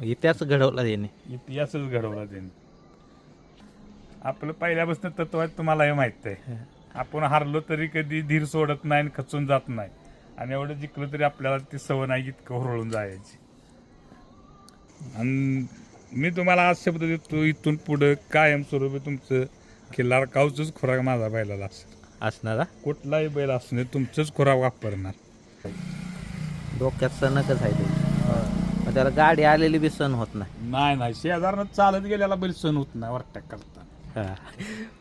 इतिहास घडवला त्याने. इतिहासच घडवला त्यांनी. आपलं पहिल्यापासून तत्व आहे तुम्हाला हे माहित आहे. आपण हारलो तरी कधी धीर सोडत नाही आणि खचून जात नाही, आणि एवढं जिंकलो तरी आपल्याला ती सवय नाही इतकं हुरळून जायची. आणि मी तुम्हाला आज शब्द देतो, इथून पुढं कायमस्वरूपी तुमचं खिल्लार काऊचंच खुराक माझा बैलाला असणारा कुठलाही बैल असू दे तुमचंच खुराक वापरणार. डोक्यात सणकच आहे ते. मग त्याला गाडी आलेली बी सण होत नाही. नाही शेजारनं चालत गेल्याला बैल सण होत नाही वरटॅक करता. हा.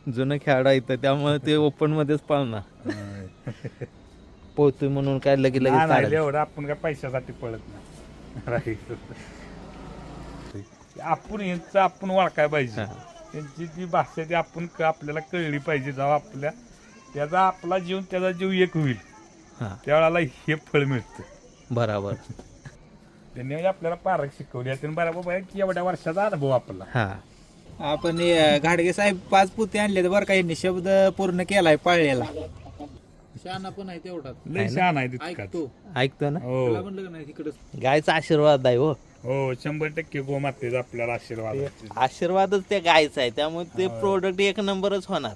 जुनं खेळाडू आहे त्यामुळे ते ओपन मध्येच पाळणार. पोहतोय म्हणून काय लगेच एवढं आपण काय पैशासाठी पळत नाही. आपण यांचं आपण ओळखाय पाहिजे. त्यांची ती भाषा ती आपण आपल्याला कळली पाहिजे. जेव्हा त्याचा आपला जीव त्याचा जीव एक होईल त्यावेळेला हे फळ मिळतं. बरोबर. त्यांनी म्हणजे आपल्याला पारख शिकवली त्यांनी बरोबर की एवढ्या वर्षाचा अनुभव आपला. आपण घाडगे साहेब 5 पुते आणले बरं का, यांनी शब्द पूर्ण केलाय पाळलेला. शहाणा पण आहे तेवढा, लय छान आहे तितकाच. ऐकतो ना. हो म्हणलं का नाही तिकडं गायचा आशीर्वाद आहे. हो हो 100% गोमातेचा आपल्याला आशीर्वाद आहे. आशीर्वादच त्या गायचा आहे, त्यामुळे ते प्रोडक्ट एक नंबरच होणार.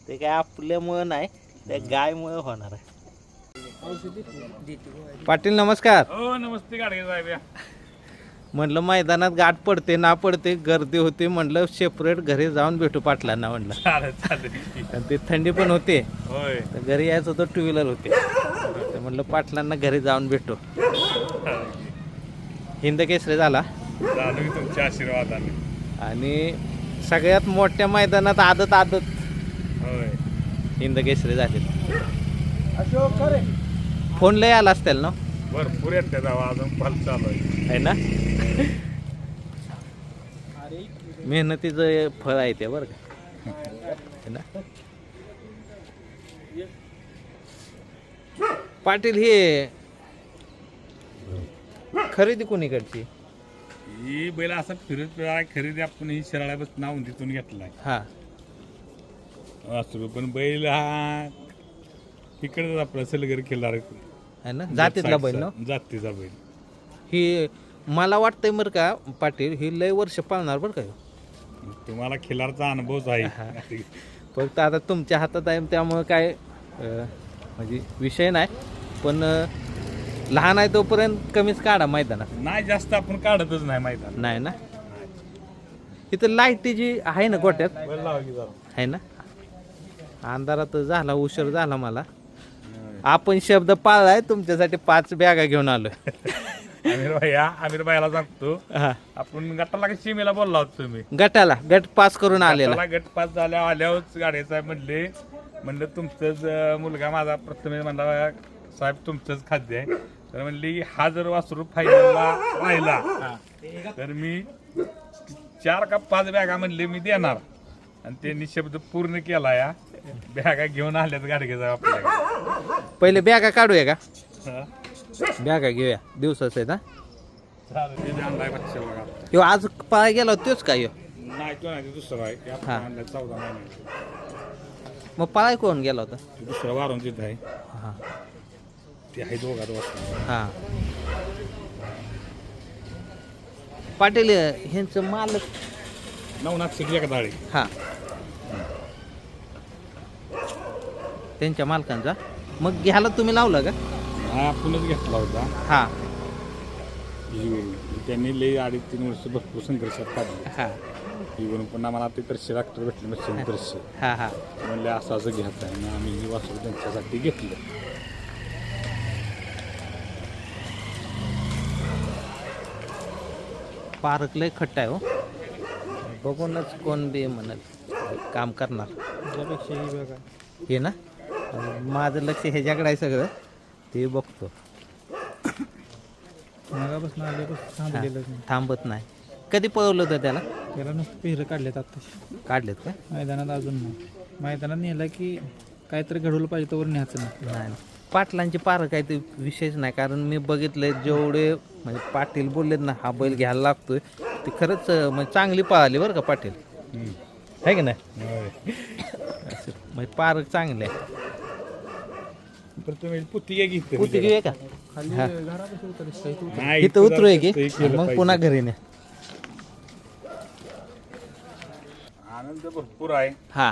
ते काय आपल्यामुळे नाही, त्या गायमुळे होणार आहे. पाटील नमस्कार. हो नमस्ते गाडगे साहेब. या म्हटलं मैदानात गाठ पडते ना पडते, गर्दी होते, म्हटलं सेपरेट घरी जाऊन भेटू पाटलांना म्हटलं. चालेल. आणि ते थंडी पण होते, होय तर घरी यायचं होतं 2 व्हीलर होते, तर म्हटलं पाटलांना घरी जाऊन भेटू. हिंद केसरी झाला झालं की तुमच्या आशीर्वादाने. आणि सगळ्यात मोठ्या मैदानात आदत होय हिंद केसरी झाले. फोन लय आला असतील ना. भरपूर येत त्याचा अजून फल चालू आहे ना. मेहनतीचं फळ आहे ते बरं का. है ना. पाटील हे खरेदी कोणीकडची. ही बैल असं फिरत खरेदी आपण ही शिराळ्यापासून नाव तिथून घेतलाय. असं पण बैल हा इकडेच आपला सलगर खिल्लार आहे ना, जातीतला बैल ना. जातीचा बैल ही मला वाटतंय बरं का पाटील, ही लय वर्ष पाळणार बरं का. तुम्हाला खिल्लारचा अनुभवच आहे. फक्त आता तुमच्या हातात आहे त्यामुळं काय म्हणजे विषय नाही, पण लहान आहे तोपर्यंत कमीच काढा मैदानात. नाही जास्त आपण काढतच नाही मैदान. नाही ना. इथं लाईटी जी आहे ना गोट्यात आहे ना. अंधारात झाला, उशीर झाला मला. आपण शब्द पाळलाय, तुमच्यासाठी 5 बॅगा घेऊन आलो. आमिर भाईला सांगतो, आपण गटाला का सीमेला बोलला होता तुम्ही. गट पास करून आलेला. गट पास आल्यावरच गाडीचा म्हणलं तुमचंच मुलगा माझा प्रथम म्हणला साहेब तुमचंच खाद्य आहे. तर म्हणली हा जर वासरू फायनलला राहिला तर मी 4 का 5 बॅगा म्हणले मी देणार. आणि त्यांनी शब्द पूर्ण केला. या बॅगा घेऊन आल्यात गाडगेचा आपल्याला. पहिले बॅगा काढूया का. बॅगा घेऊया दिवसाच आहे ना. ह्यो आज पाय गेला तोच का. नाही तो नाही, दुसरा आहे. 14 महिने. मग पाय कोण गेला होता. दुसरा वारून तिथं आहे. ते आहे दोघात वाजता. पाटील ह्यांचं मालक नवनाथ शिकल्या का दाळी. त्यांच्या मालकांचा. मग घ्यायला तुम्ही लावलं का. आपणच घेतला होता. त्यांनी लई 2.5-3 वर्ष भरपूर संघर्षात काढले. इव्हन पण आम्हाला ते 300 डॉक्टर भेटले. 300 म्हणले असं घ्यायचं आहे ना. आम्ही वासरू त्यांच्यासाठी घेतलं. पार्क लय खट्ट आहे. हो बघूनच कोण बी म्हणत काम करणार. हे ना माझं लक्ष ह्याच्याकडे आहे सगळं, ते बघतो. थांबत नाही. कधी पळवलं होतं त्याला. नुसतं पेहरं काढलेत आता. काढलेत का मैदानात. अजून नाही. मैदानात नेला की काहीतरी घडवलं पाहिजे तोवर न्यायचं नाही. पाटलांची पारं काही ते विषयच नाही, कारण मी बघितलंय जेवढे म्हणजे पाटील बोललेत ना हा बैल घ्यायला लागतोय ते खरंच म्हणजे चांगली पळाली बरं का पाटील. आहे की नाही. म्हणजे पारक चांगले आहे. पुती घेऊया का. इथं उतरूया की मग पुन्हा घरी नाही. आनंद भरपूर आहे. हा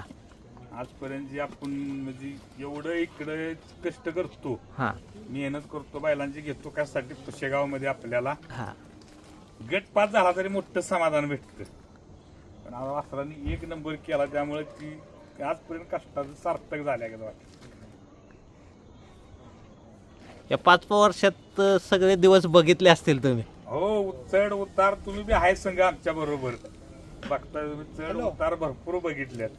आजपर्यंत जे आपण म्हणजे एवढं इकडे कष्ट करतो, हा मेहनत करतो, बैलांची घेतो कशासाठी पुशेगावमध्ये आपल्याला हा गट पास झाला तरी मोठं समाधान भेटतं. पण आज वासरांनी 1 नंबर केला त्यामुळे ती आजपर्यंत कष्टाचं सार्थक झाल्या का वाटतं. या 5 वर्षात सगळे दिवस बघितले असतील तुम्ही. हो, चढ उतार तुम्ही बी आहे संघ आमच्या बरोबर बघता. तुम्ही चढ उतार भरपूर बघितल्यात.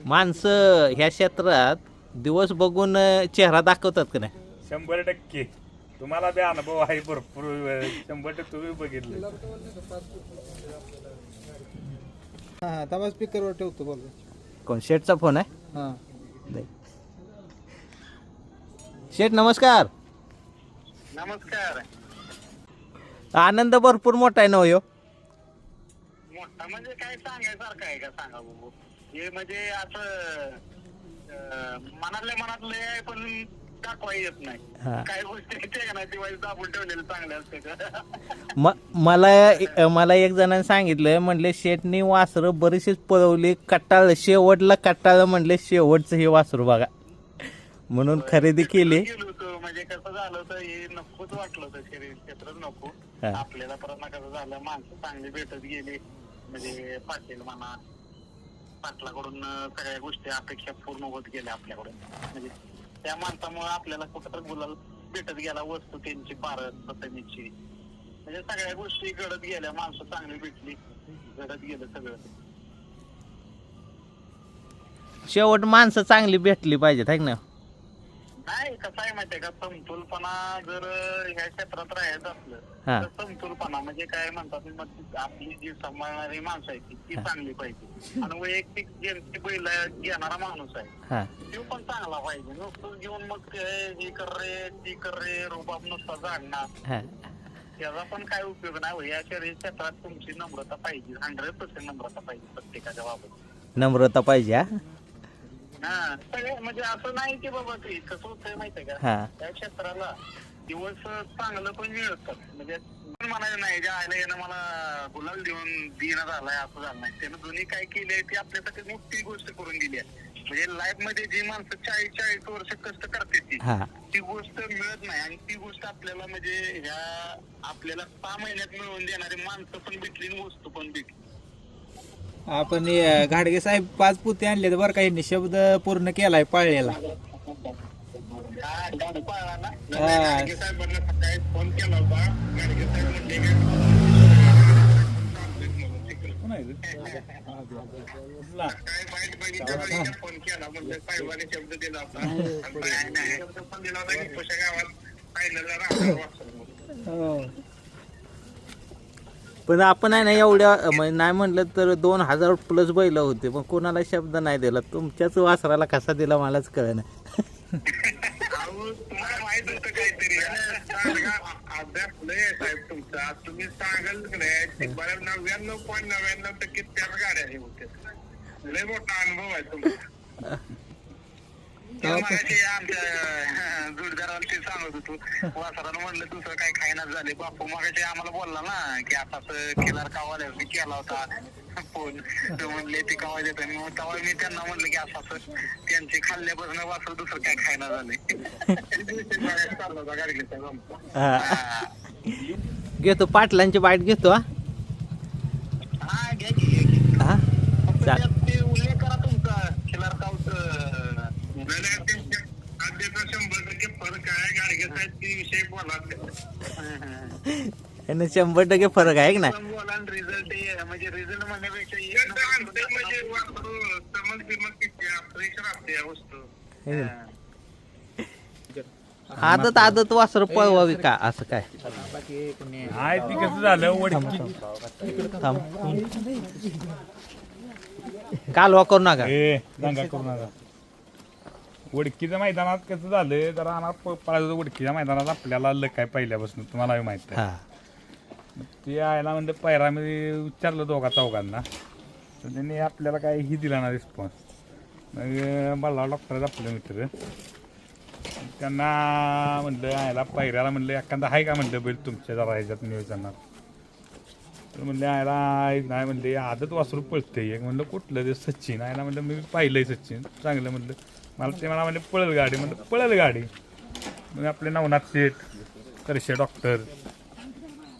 माणसं ह्या क्षेत्रात दिवस बघून चेहरा दाखवतात का नाही? 100% तुम्हाला बी अनुभव आहे भरपूर. 100% तुम्ही बघितले. हा तवा स्पीकरवर ठेवतो बोल. कोण शेठचा फोन आहे? हा नाही. शेठ नमस्कार. नमस्कार. आनंद भरपूर मोठा आहे ना हो ह्यो? मोठा म्हणजे काय सांगायसारखं आहे का सांगा बाबू. हे म्हणजे असं मनातलं आहे पण दाखवा येत हा. नाही. काही गोष्टी आहेत का नाही ती वाईट दाबून ठेवलेलं चांगल्या असते का. मला एक जणांनी सांगितलं, म्हणले शेठनी वासरं बरीचशीच पळवली, कटाळ शेवटला कटाळ म्हणले शेवटचं हे वासरू बघा म्हणून खरेदी केली. गेलो होतो म्हणजे कसं झालं होतं हे नकोच वाटलं होतं शरीर क्षेत्र नको हा. आपल्याला. परत ना कसं झालं माणसं चांगली भेटत गेली म्हणजे पाटील म्हणा पाटलाकडून सगळ्या गोष्टी अपेक्षा पूर्ण होत गेल्या आपल्याकडून. म्हणजे त्या माणसामुळे आपल्याला कुठं तर गुलाल भेटत गेला, वस्तू त्यांची पारत पतंगीची म्हणजे सगळ्या गोष्टी घडत गेल्या. माणसं चांगली भेटली, घडत गेलं सगळं. शेवट माणसं चांगली भेटली पाहिजेत है ना? नाही कसं आहे माहितीये का, समतोलपणा जर ह्या क्षेत्रात राहायचं असलं हा. तर समतोलपणा म्हणजे काय म्हणतात मग आपली जी सांभाळणारी माणसं आहे ती चांगली पाहिजे. आणि वैयक्तिक ज्यांची बैल घेणारा माणूस आहे हा तो पण चांगला पाहिजे. नुसतं घेऊन मग हे कर रे ती कर रे रोबाब नुसता जाणणार हा त्याचा पण काय उपयोग नाही. हो या शरीर क्षेत्रात तुमची नम्रता पाहिजे. 100% नम्रता पाहिजे प्रत्येकाच्या बाबत. नम्रता पाहिजे. हा हा सगळे म्हणजे असं नाही की बाबा ते कसं होतंय माहितीये का, हा त्या क्षेत्राला दिवस चांगलं पण मिळतात. म्हणजे म्हणायचं नाही ज्या आयला यानं मला गुलाल देऊन दिना झालाय असं झालं नाही. त्यानं दोन्ही काय केलंय ती आपल्यासाठी मोठी गोष्ट करून दिली आहे. म्हणजे लाईफ मध्ये जी माणसं 40 वर्ष कष्ट करते हा ती गोष्ट मिळत नाही. आणि ती गोष्ट आपल्याला म्हणजे ह्या आपल्याला 6 महिन्यात मिळवून देणारी माणसं पण भेटली आणि वस्तू पण भेटली. आपण घाडगे साहेब 5 पुते आणले बरं का, यांनी शब्द पूर्ण केलाय पाळलेला. गाडी पळाला ना, हा. गाडगे साहेबांना सकाळी फोन केला होता. गाडगे साहेब म्हणले की कोण आहे रे? काय वाईट बघितलं फोन केला म्हणलं साहेबांनी शब्द दिला होता. आणि नाही शब्द पण दिला होता की पुशा गावात फायनलला राहणार वासरू. पण आपण आहे ना एवढ्या नाही म्हटलं तर 2000 प्लस बैल होते, पण कोणाला शब्द नाही दिला. तुमच्याच वासराला कसा दिला मलाच कळेना. अहो तुम्हाला माहित होतं काहीतरी अभ्यास लय आहे साहेब तुमचा. तुम्ही सांगाल की नाही 99.99% त्याच गाड्या हे होते. लय मोठा अनुभव आहे तुमचा. आमच्या जोडदाराला ते सांगत होतो वासरानं म्हणलं दुसरं काय खायनाच झाले. बापू मगाशी आम्हाला बोलला ना की असं केलार कावाल्या केला होता फोन. तो म्हणले ती कावा देत. तेव्हा मी त्यांना म्हणलं की असं त्यांचे खाल्ल्यापासून वासर दुसरं काय खायना झाले. चालला होता गाडीचा. घेतो पाटलांची बाईट घेतो. हा घ्या की हा ते उल्लेख करा तुमचा खिलार कावचं. 100% फरक आहे. गाडगे साहेब ती विषय बोला 100% फरक आहे की नाही? बोला रिझल्ट म्हणजे रिझल्ट म्हणण्यापेक्षा आदत वासर पळवावी का असं काय? आहे ती कसं झालं वडकी थांब. कालवा करू नका. दंगा करू नका. वडकीच्या मैदानात कसं झालं जरा पळायचं. वडकीच्या मैदानात आपल्याला लक आहे पहिल्यापासून तुम्हाला माहित आहे. हा ते आयला म्हणजे पैरामध्ये विचारलं दोघा चौघांना तर त्यांनी आपल्याला काही ही दिला ना रिस्पॉन्स. मग मला डॉक्टर आपले मित्र त्यांना म्हणलं आयला पैऱ्याला म्हणलं एखादा आहे का म्हणलं बैल तुमच्या जरा ह्याच्यात नियोजनात. तर म्हणले आयला नाही म्हणले आदत वासरू पळते एक म्हणलं कुठलं ते सचिन आयला म्हणलं मी पाहिलंय सचिन चांगलं म्हणलं मला म्हणले पळेल गाडी म्हणलं पळेल गाडी मग आपले नवनाथ शेठ करशे डॉक्टर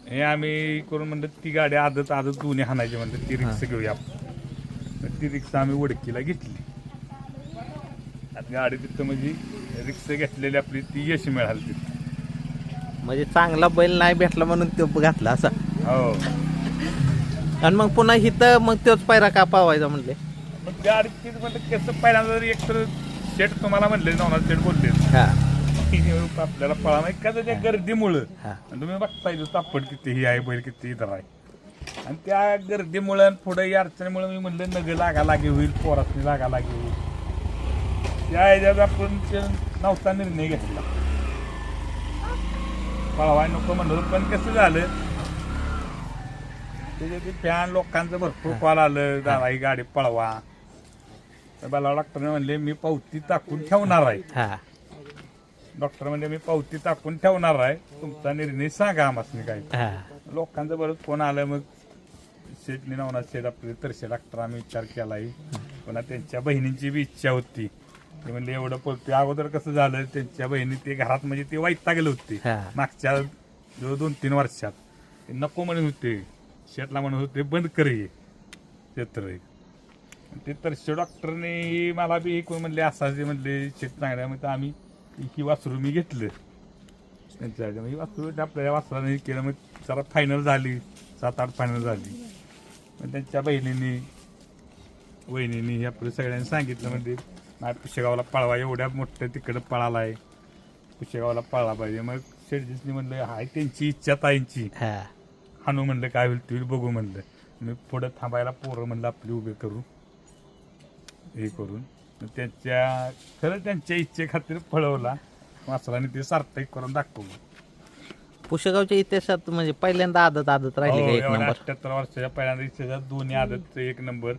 हे आम्ही करून म्हणलं ती गाडी आदत दोन्ही हाणायची म्हणलं ती रिक्षा घेऊया आपण ती रिक्षा आम्ही वडकीला घेतली गाडी तिथं म्हणजे रिक्षा घेतलेली आपली ती यश मिळाली तिथं म्हणजे चांगला बैल नाही भेटला म्हणून तो घातला असा. हो आणि मग पुन्हा इथं मग तोच पायरा का पावायचा म्हणले. मग गाडी तिथं म्हणलं कसं पहिल्यांदा जरी एकतर शेठ तुम्हाला म्हणले नवनाथ शेठ बोलले हा आपल्याला पळा नाही का त्या गर्दीमुळं हा. आणि तुम्ही बघताय तापड किती ही आहे बैल किती इथं आहे आणि त्या गर्दीमुळं पुढे या अडचणीमुळे मी म्हणलं नग लागालागी होईल पोरातनी लागालागी होईल त्या ह्याच्यात आपण नव्हता निर्णय घेतला पळवाय नको म्हणलं पण कसं झालं त्याच्या ते फॅन लोकांचं भरपूर कॉल आलं दादा ही गाडी पळवा तर मला डॉक्टरने म्हणले मी पावती टाकून ठेवणार आहे हा डॉक्टर म्हणजे मी पावती टाकून ठेवणार आहे तुमचा निर्णय सांगा आम्हाला काय हा लोकांचं बरंच फोन आलं मग शेठनी नवनाथ शेठ आपले तरशे डॉक्टर आम्ही विचार केलाय पुन्हा त्यांच्या बहिणींची बी इच्छा होती ते म्हणले एवढं पळतोय अगोदर कसं झालं त्यांच्या बहिणी ते घरात म्हणजे ते वैतागले होते हा. मागच्या 2-3 वर्षात ते नको म्हणत होते शेठला म्हणत होते बंद कर हे क्षेत्र ते तरशे डॉक्टरने मला बी कोण म्हणले असा जे म्हणले शेठ चांगल्या म्हणजे आम्ही ही वासरू मी घेतलं त्यांच्या ही वासरू आपल्या वासराने केलं मग जरा फायनल झाली 7-8 फायनल झाली मग त्यांच्या वहिनीने आपल्या सगळ्यांनी सांगितलं म्हणजे नाही पुशेगावला पळवा एवढ्या मोठ्या तिकडं पळाला आहे पुशेगावला पळला पाहिजे मग शेठजीसनी म्हणलं हाय त्यांची इच्छा ताईंची हा हाणू म्हणलं काय होईल ते बघू म्हणलं मी पुढं थांबायला पोरं म्हणलं आपली उभे करू हे करून त्यांच्या खरं त्यांच्या इच्छे खातीर पळवला वासराने ते सार्थक करून दाखवलं पुशेगावच्या इतिहासात म्हणजे पहिल्यांदा आदत राहिली का एक नंबर. 78 वर्षाच्या पहिल्यांदा इच्छेच्या दोन्ही आदत 1 नंबर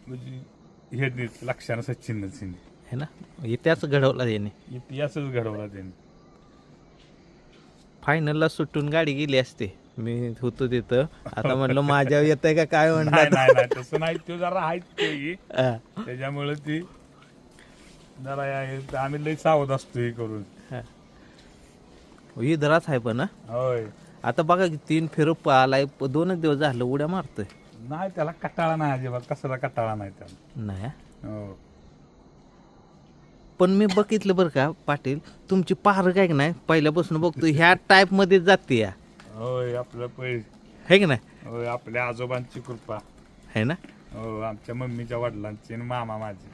म्हणजे हे लक्षानं सचिन सिंग है ना इतिहास घडवला त्याने. इतिहासच घडवला त्यांनी फायनलला सुटून गाडी गेली असते मी होतो तिथं आता म्हणलं माझ्या येत आहे का काय नाही म्हणलं. नाही नाही तसं नाही तो जरा आहेत ते हा, त्याच्यामुळे ती जरा आम्ही लई सावध असतो हे करून हा. इधराच आहे पण हा. होय आता बघा की 3 फेर आलाय 2 दिवस झालं उड्या मारतोय. नाही त्याला कटाळा नाही अजिबात कसला कटाळा नाही त्याला नाही हा. हो पण मी बघितलं बरं का पाटील तुमची पार काय नाही पहिल्यापासून बघतो ह्या टाईप मध्ये जाते या होय आपलं है की नाही होय आपल्या आजोबांची कृपा है ना. हो आमच्या मम्मीच्या वडिलांची आणि मामा माझे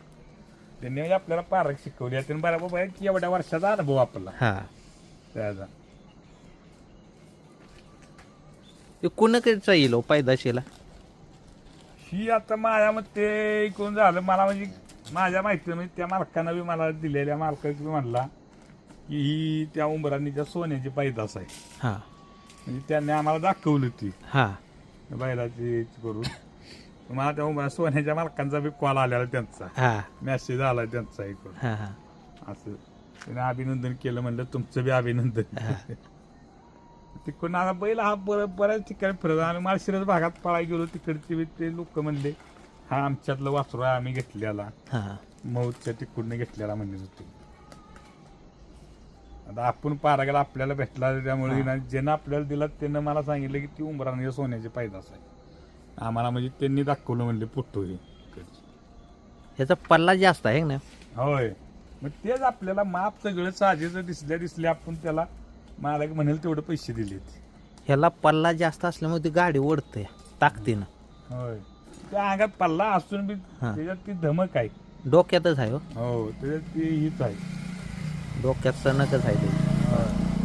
त्यांनी म्हणजे आपल्याला पारख शिकवली त्यांनी बऱ्या की एवढ्या वर्षाचा अनुभव आपला हा त्याचा ते कोणाकडचा येईल हो पैदाशीला. ही आता माझ्या मते ऐकून झालं मला म्हणजे माझ्या माहिती म्हणजे त्या मालकानं बी मला दिलेल्या मालकाने बी म्हणला की ही त्या उंबरांनीच्या सोन्याची पैदास आहे हा म्हणजे त्यांनी आम्हाला दाखवली ती हा बैलाची करून मला त्या उंबरा सोन्याच्या मालकांचा बी कॉल आलेला त्यांचा हा मेसेज आला त्यांचा ऐकून हा हा असं त्याने अभिनंदन केलं म्हणलं तुमचं बी अभिनंदन तिकडून आता बैल हा बऱ्याच ठिकाणी फिरत आम्ही माळशिरस भागात पळाय गेलो तिकडचे बी ते लोक म्हणले हा आमच्यातलं वासरू आहे आम्ही घेतलेला हा मौतच्या तिकडनं घेतलेला म्हणत होते आता आपण पारा गेला आपल्याला भेटला त्यामुळे ना ज्यानं आपल्याला दिला त्यानं मला सांगितलं की ती उंबराने सोन्याची पैदास आहे आम्हाला म्हणजे त्यांनी दाखवलं म्हणले पुट्टो हे ह्याचा पल्ला जास्त आहे ना. होय मग तेच आपल्याला माप सगळं साजेचं दिसले आपण त्याला मला म्हणेल तेवढे पैसे दिलेत ह्याला पल्ला जास्त असल्यामुळे ती गाडी ओढते ताकदीनं. होय त्या अंगात पल्ला असून बी हा. त्याच्यात ती धमक आहे डोक्यातच आहे हो हो त्याच्यात ती हीच आहे डोक्यात सणकच आहे ते.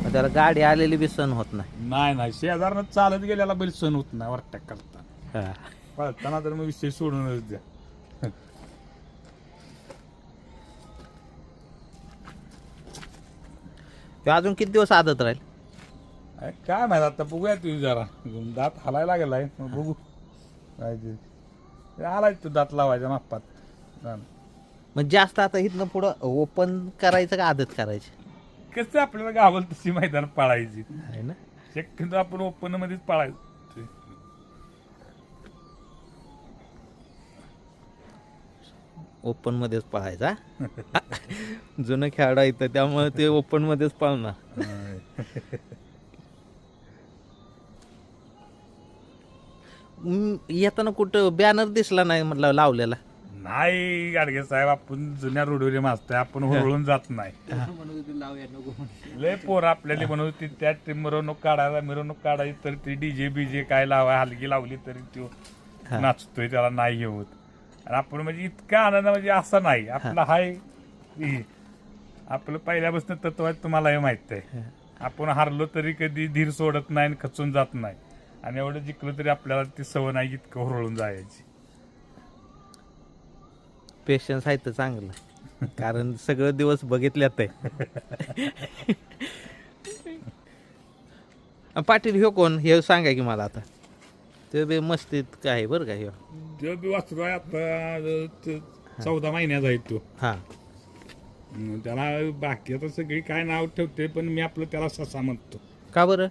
मग त्याला गाडी आलेली बी सण होत नाही. नाही शेजारनं चालत गेल्याला बैल सण होत नाही वरटॅक करता हा पळताना तर मग विषय सोडूनच द्या तो अजून किती दिवस आदत राहील. काय माहिती आता बघूया तुम्ही जरा दात हालायला गेलाय मग बघू काय ते आलाय तो दात लावायचा मापात मग जास्त आता इथनं पुढं ओपन करायचं का आदत करायची कसं आपल्याला गावल तशी मैदान पाळायची आहे ना. शक्यतो आपण ओपन मध्येच पाळायचं ओपन मध्येच पळायचा. जुनं खेळाडू आहे तर त्यामुळे ते ओपन मध्येच पळणार. येताना कुठं बॅनर दिसला नाही म्हटलं लावलेला. नाही गाडगे साहेब, आपण जुन्या रोडवरी माजतोय, आपण हुरळून जात नाही. म्हणत होते लावूया नको म्हणून. लय पोर आपल्याला म्हणत होती त्या मिरवणूक काढायची तर ती डीजे बीजे काय लावा हलगी लावली तरी तो नाचतोय, त्याला नाही हे होत. आणि आपण म्हणजे इतका आनंद म्हणजे असं नाही आपला हाय. आपलं पहिल्यापासून तत्व आहे, तुम्हाला हे माहित आहे. आपण हारलो तरी कधी धीर सोडत नाही आणि खचून जात नाही. आणि एवढं जिंकलं तरी आपल्याला ती सवय नाही इतकं हुरळून जायची. पेशन्स आहे तर चांगलं, कारण सगळं दिवस बघितल्यात आहे. पाटील ह्यो कोण हे सांगा की मला आता. ते बी मस्तीत काय आहे बरं का ह्यो. तो बी वासरू आहे आता 14 महिन्याचा आहे तो. हां त्याला बाकी आता सगळी काय नाव ठेवते, पण मी आपलं त्याला ससा म्हणतो. का बरं?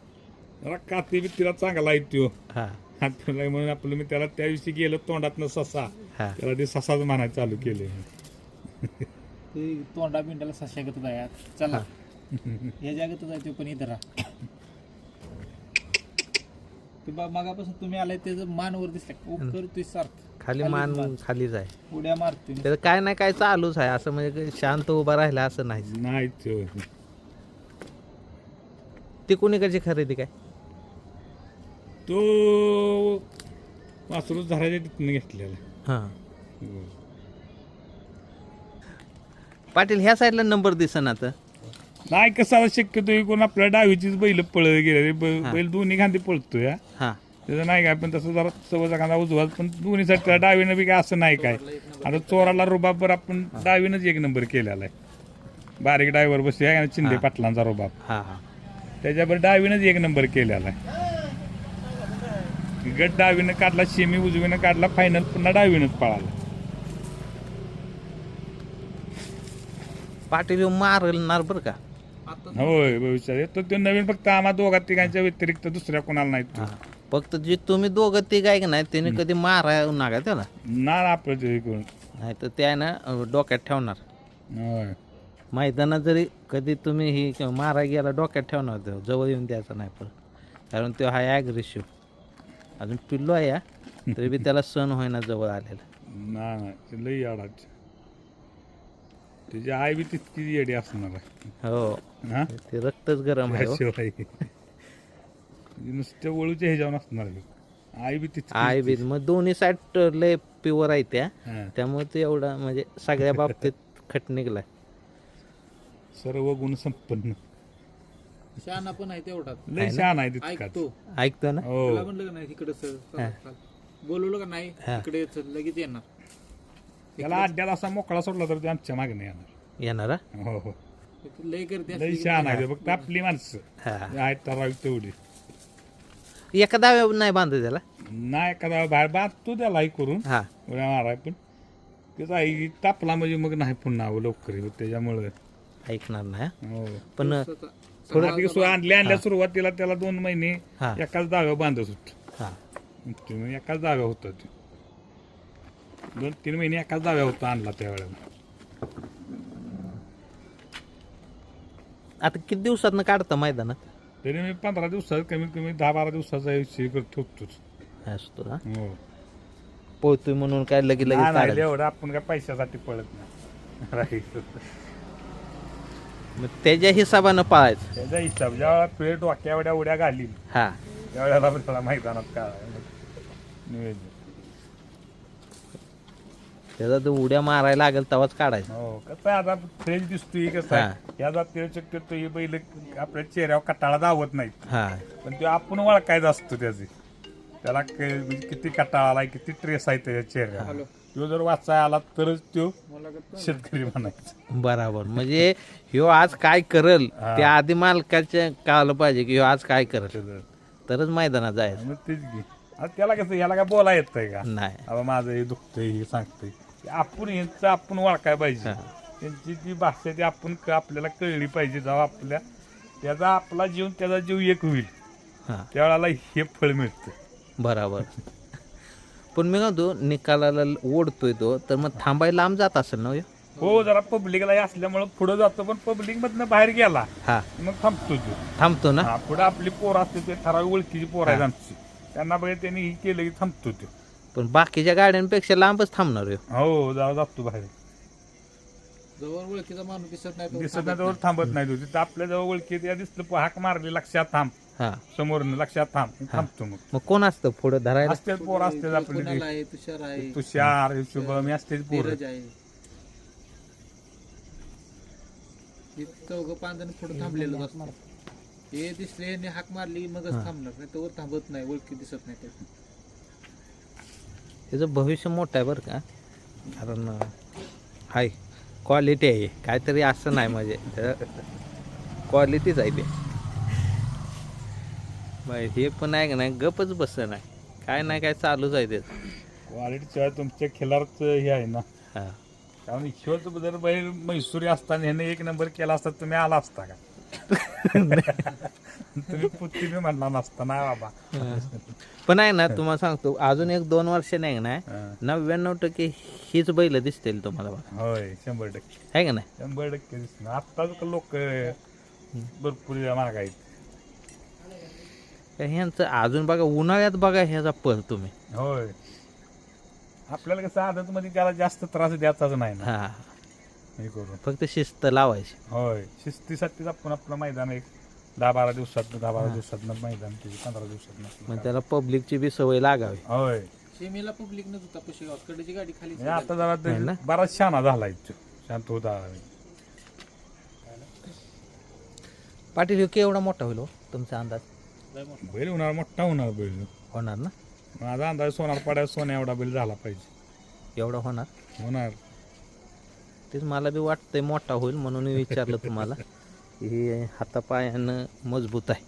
जरा काती बी तिला चांगला आहे तो. हां आपल्याला म्हणून आपलं मी त्याला त्या दिवशी गेलो तोंडातनं ससा, हां त्याला ते ससाच म्हणायला चालू केले. ते तोंडा बिंडाला सशागत आहे चला या जागेतच आहे ते, पण इथं राहा. ते मागापासून तुम्ही आलाय त्याचं मानवर दिसलं करतोय सारखं, खाली मान खालीच आहे. उड्या मारतोय. त्याचं काय नाही काय चालूच आहे असं, म्हणजे शांत उभा राहिला असं नाही. नाही तो ती कोणीकडची खरेदी काय? तो वासरू झाडाच्या तिथनं घेतलेला. हां पाटील ह्या साईडला नंबर दिसेना तर. नाही कसा शक्यतो कोण आपल्या डावीचीच बैल पळत गेले. बैल दोन्ही खांदी पळतोय. हां त्याचं नाही काय, पण तसं जरा सवयचा खांदा उजवा, पण दोन्ही साईड डावीनं बी काय असं नाही काय. आता चोराला रुबाबवर आपण डावीनच एक नंबर केलेला आहे. बारीक ड्रायव्हर बसले आहे चिंदे पाटलांचा रुबाब, हां हां त्याच्यावर डावीनच एक नंबर केलेला आहे. गट डावीनं काढला, शेमी उजवीनं काढला, फायनल पुन्हा डावीनच पळाला. पाटील मारणार बरं का. होय भविष्यात तो नवीन फक्त आम्हा दोघा तिघांच्या व्यतिरिक्त दुसऱ्या कोणाला नाही तो. फक्त जे तुम्ही दोघं ते काय नाही त्याने कधी मारा नका त्याला. ना आपलं ते कोण नाही तर त्या ना डोक्यात ठेवणार. होय. मैदानात जरी कधी तुम्ही ही मारा गेला डोक्यात ठेवणार, तो जवळ येऊन द्यायचा नाही पण, कारण तो हा ॲग्रेसिव्ह अजून पिल्लो आहे तरी बी त्याला सण होईना जवळ आलेला. नाही ते लई अडाच. त्याची आई बी तितकी येडी असणार आहे. हो हा ते रक्तच गरम आहे हो. शिवाय नुसत्या वळूच्या ह्याच्यावर असणार आहे. आई बी तितकी आय बी मग दोन्ही साईड लय प्युअर आहे त्या, हा. त्यामुळे ते एवढा म्हणजे सगळ्या बाबतीत खट निघलाय. सर्व गुण संपन्न. शहाणा पण आहे तेवढाच. लय छान आहे तितकाच. ऐकतो. ऐकतो ना. हो त्याला म्हणलं का नाही इकडे बोलवलं का नाही इकडे लगेच येणार. त्याला अड्ड्यात असा मोकळा सोडला तर ते आमच्या मागणे येणार. येणार हो हो लय करते लय छान आहे. फक्त आपली माणसं हा. आहेत ठराविक तेवढी. एका दाव्या नाही बांधत त्याला. नाही एखादा बाहेर बांधतो त्याला करून हा उड्या माराय, पण त्याचा आई तापला म्हणजे मग नाही पुन्हा लवकर येऊ त्याच्यामुळे. ऐकणार नाही हा. हो पण आणल्या सुरुवातीला त्याला 2 महिने हा. एकाच जागा बांधत होत. हा तुम्ही एकाच जागा होता. 2-3 महिने एकाच जागा होता आणला त्यावेळेला. आता किती दिवसात काढता मैदानात? तरी मी 15 दिवसात कमीत कमी 10-12 दिवसाचा विषय ठेवतोच. असतो ना. हो पोहतोय म्हणून काय लगेच लगेच नाही काढायचं. एवढं आपण काय पैशासाठी पळत नाही. राईट. मग त्याच्या हिशोबानं पाळायचं. त्याचा हिसाब ज्यावेळेला पेट डोक्या एवढ्या उड्या घालील हा त्यावेळेला आपण त्याला मैदानात काय निवेदन. त्याचा तो उड्या मारायला लागेल तेव्हाच काढायचं. हो कसं आहे आता फ्रेश दिसतोय कसं आहे या जातीला शक्यतो ही बैल आपल्या चेहऱ्यावर कटाळा दावत नाहीत, हा पण ते आपण ओळखायचं असतो त्याचे. त्याला म्हणजे किती कटाळा आलाय, किती ट्रेस आहे त्याच्या चेहऱ्यावर. तो जर वाचाय आला तरच तो शेतकरी म्हणायचा. बराबर. म्हणजे ह्यो आज काय करल त्या आधी मालकाच्या कळलं पाहिजे की ह्यो आज काय करल, तरच मैदानात जायचं. मग तेच घे. आता त्याला कसं याला काय बोला येतंय का नाही बाबा माझं हे दुखतंय हे सांगतंय. आपण यांचं आपण ओळखाय पाहिजे. त्यांची ती भाषा ती आपण आपल्याला कळली पाहिजे. जेव्हा आपल्या त्याचा आपला जीव त्याचा जीव एक होईल हा त्यावेळेला हे फळ मिळतं. बराबर. पण मी म्हणतो निकालाला ओढतोय तो तर मग थांबायला लांब जात असेल ना हो? हो जरा पब्लिकला असल्यामुळे पुढे जातो पण पब्लिक मधनं बाहेर गेला हा मग थांबतो तो. थांबतो ना हा पुढे आपली पोर असते ते ठराविक ओळखीची पोर आहेत आमची त्यांना बघितलं त्यांनी ही केलं की थांबतो तो. पण बाकीच्या गाड्यांपेक्षा लांबच थांबणार आहे हो जातो बाहेर जवळ ओळखीचा माणूस दिसत नाही तो दिसत नाही जवळ थांबत नाही तो तिथं आपल्या जवळ ओळखी त्या दिसलं हाक मारली लक्षात थांब हा समोरनं लक्षात थांब थांबतो मग मग कोण असतं पुढं धरायला असते पोर असते आपली कोणाला आहे तुषार आहे तुषार शुभम असतेच पोर धीरज आहे हे चौघं 5 जण पुढे थांबलेलं असणार हे दिसले यांनी हाक मारली मगच थांबणार नाही तर थांबत नाही ओळखी दिसत नाही त्याची. त्याचं भविष्य मोठं आहे बरं का कारण हाय क्वालिटी आहे काहीतरी असं नाही म्हणजे क्वालिटीच आहे ते बाई हे पण आहे का नाही गपच बस नाही काय नाही काय चालूच आहे ते क्वालिटीशिवाय तुमच्या खिलारच हे आहे ना हा कारण ईश्वरचं बदल बैल मैसुरी असताना ह्याने 1 नंबर केला असता तुम्ही आला असता का तुम्ही पुत्ती म्हणला नसता नाही बाबा पण आहे ना तुम्हाला सांगतो अजून 1-2 वर्ष नाही का नाही हा. 99% हीच बैल दिसतील तुम्हाला बघा होय 100% आहे का नाही 100% दिसणार आत्ताच लोक भरपूर महाग आहेत ह्यांचं अजून बघा उन्हाळ्यात बघा ह्याचा पळ तुम्ही होय आपल्याला कसं आदत मध्ये त्याला जास्त त्रास द्यायचाच नाही ना हा हे करून फक्त शिस्त लावायची होय शिस्तीसाठीच आपण आपलं मैदान एक 10-12 दिवसात 10-12 दिवसात मैदान केली 15 दिवसात मग त्याला पब्लिकची बी सवय लागावी होय शेमीला पब्लिक न होता पुशेगाव कडची गाडी खाली म्हणजे आता जरा आहे ना? ते बराच शाना झालाय तो. शांत होता पाटील ह्यो केवढा मोठा होईल हो तुमचा अंदाज बैल होणार मोठा होणार बैल होणार ना माझा अंदाज सोनार पाड्या सोन्या एवढा बैल झाला पाहिजे एवढा होणार होणार तेच मला बी वाटतंय मोठा होईल म्हणून मी विचारलं तुम्हाला हे हातापायानं मजबूत आहे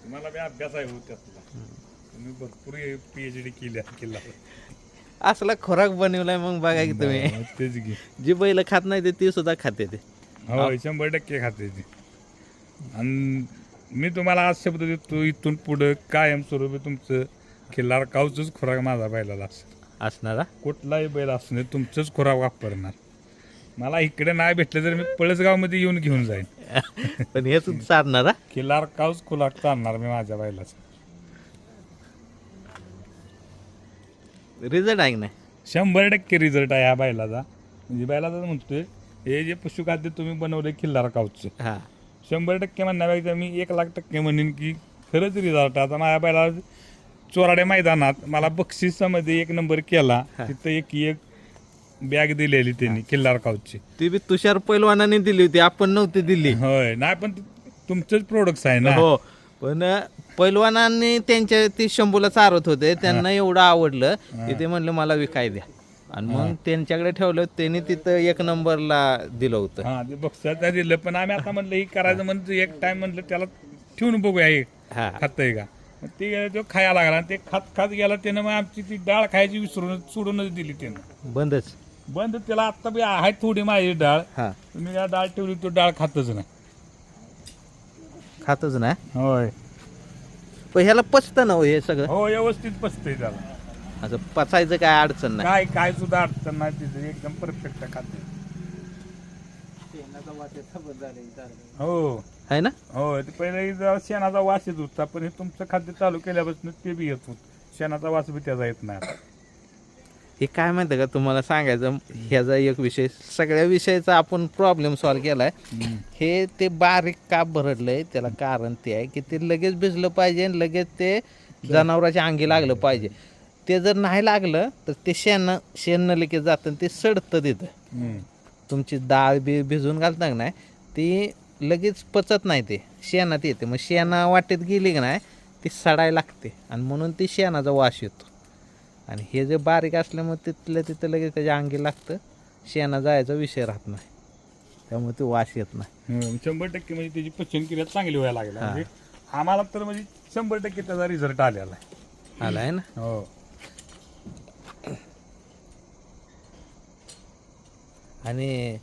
तुम्हाला बी अभ्यास आहे हो त्यातला तुम्ही भरपूर PhD केला असला खोराक बनवलाय मग बघा की तुम्ही तेच की जी बैल खात नाही ती सुद्धा खाते ते होय 100% खाते ते आणि मी तुम्हाला आज शब्द देतो इथून पुढं कायमस्वरूपी तुमचं खिल्लार कावचंच खुराक माझा बैलाला असेल असणारा कुठलाही बैल असू नये तुमचंच खुराक वापरणार मला इकडे नाही भेटलं तर मी पळसगावमध्ये येऊन घेऊन जाईन पण हेच चालणारा खिल्लार कावच खुराक चालणार मी माझ्या बैलाचा रिझल्ट आहे की नाही 100% रिझल्ट आहे ह्या बैलाचा म्हणजे बैलाचा म्हणतोय हे जे पशुखाद्य तुम्ही बनवले खिल्लार कावचं हा 100% म्हणण्यापेक्षा मी 1,00,000% म्हणेन की खरंच रिझल्ट आता माझ्या बैला चोराड्या मैदानात मला बक्षिसामध्ये 1 नंबर केला तिथं एक बॅग दिलेली त्यांनी खिल्लार कावची ती बी तुषार पैलवानाने दिली होती आपण नव्हती दिली होय नाही पण तुमचंच प्रोडक्ट आहे ना हो पण पैलवानांनी त्यांच्या ती शंभूला चारत होते त्यांना एवढं आवडलं की ते म्हणलं मला विकाय द्या आणि मग त्यांच्याकडे ठेवलं त्यांनी तिथं 1 नंबरला दिलं होतं हा ते बक्षिसाचं दिलं पण आम्ही आता म्हणलं हे करायचं म्हणलं एक टाइम म्हणलं त्याला ठेवून बघूया हे हा खातंय का मग ते तो खायला लागला आणि ते खात गेला त्यानं मग आमची ती डाळ खायची विसरून सोडूनच दिली त्यानं बंदच बंद त्याला आत्ता बी आहे थोडी माझी डाळ हा तुम्ही काय डाळ ठेवली तो डाळ खातच नाही खातच नाही होय पण ह्याला पचतं ना हो हे सगळं हो व्यवस्थित पचतंय त्याला असं पचायचं काय अडचण नाही काय सुद्धा अडचण नाही तिथे एकदम परफेक्ट खाते शेणाचा वास येता बंद झाले हो आहे ना हो ते पहिले जरा शेणाचा वास येत होता पण हे तुमचं खाद्य चालू केल्यापासून ते बी येत होत शेणाचा वास बी त्याचा येत नाही आता. हे काय माहिती का तुम्हाला सांगायचं ह्याचा एक विषय सगळ्या विषयाचा आपण प्रॉब्लेम सॉल्व्ह केलाय हे ते बारीक का भरडलंय त्याला कारण ते आहे की ते लगेच भिजलं पाहिजे आणि लगेच ते जनावराच्या अंगी लागलं पाहिजे ते जर नाही लागलं तर ते शेण लगेच जातं आणि ते सडतं तिथं तुमची डाळ बी भिजून घालता का नाही ती लगेच पचत नाही ते शेणात येते मग शेणा वाटेत गेली का नाही ती सडायला लागते आणि म्हणून ती शेणाचा वास येतो आणि हे जे बारीक असल्यामुळे तिथलं तिथं लगेच त्याच्या अंगी लागतं शेणा जायचा विषय राहत नाही त्यामुळे ते वास येत नाही 100% म्हणजे त्याची पचनक्रिया चांगली व्हायला लागली म्हणजे आम्हाला तर म्हणजे 100% त्याचा रिझल्ट आलेला आहे आला आहे ना हो आणि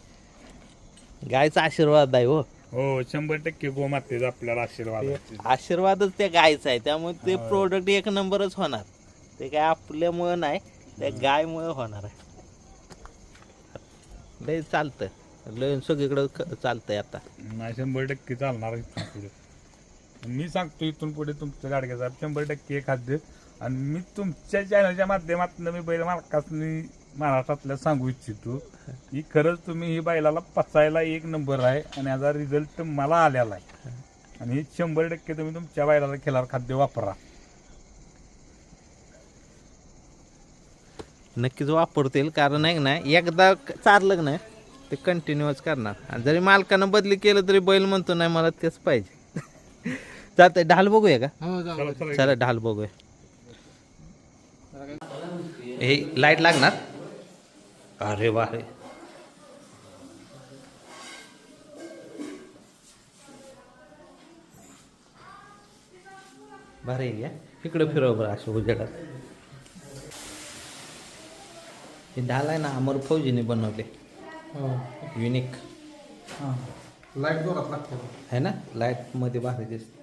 गायचा आशीर्वाद आहे हो हो 100% गोमातेचा आपल्याला आशीर्वाद आहे. आशीर्वादच त्या गायचा आहे त्यामुळे ते प्रोडक्ट 1 नंबरच होणार ते काय आपल्यामुळं नाही, त्या गायमुळं होणार आहे. लय चालतं, लय सगळीकडं चालतंय आता. नाही 100% चालणार इथून पुढे. मी सांगतो इथून पुढे तुमचं गाडगे साहेब 100% खाद्य. आणि मी तुमच्या चॅनलच्या माध्यमातून मी बैल मालकासनी महाराष्ट्रातल्या सांगू इच्छितो की खरंच तुम्ही ही बैलाला पचायला एक नंबर आहे आणि याचा रिझल्ट मला आलेला आहे. आणि 100% तुम्ही तुमच्या बैलाला खिलार खाद्य वापरा. नक्कीच वापरतील, कारण आहे ना एकदा चारलं नाही ते कंटिन्यूच करणार. आणि जरी मालकानं बदली केलं तरी बैल म्हणतो नाही मला तेच पाहिजे. चालतंय, ढाल बघूया का? हो जाऊ चला ढाल बघूया. हे लाईट लागणार. अरे वा रे, भारी आहे. इकडे फिरव बरं असं उजेडात. हे ढाल आहे ना अमर फौजीने बनवले, युनिक लाईट जोरात लागते. है ना, लाईट मध्ये भारी दिसते.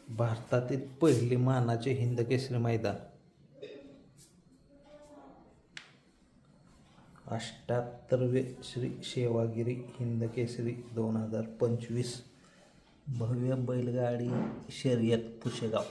भारतातील पहिले मानाचे हिंद केसरी मैदान 78वे श्री सेवागिरी हिंद केसरी 2025 भव्य बैलगाडी शर्यत पुशेगाव.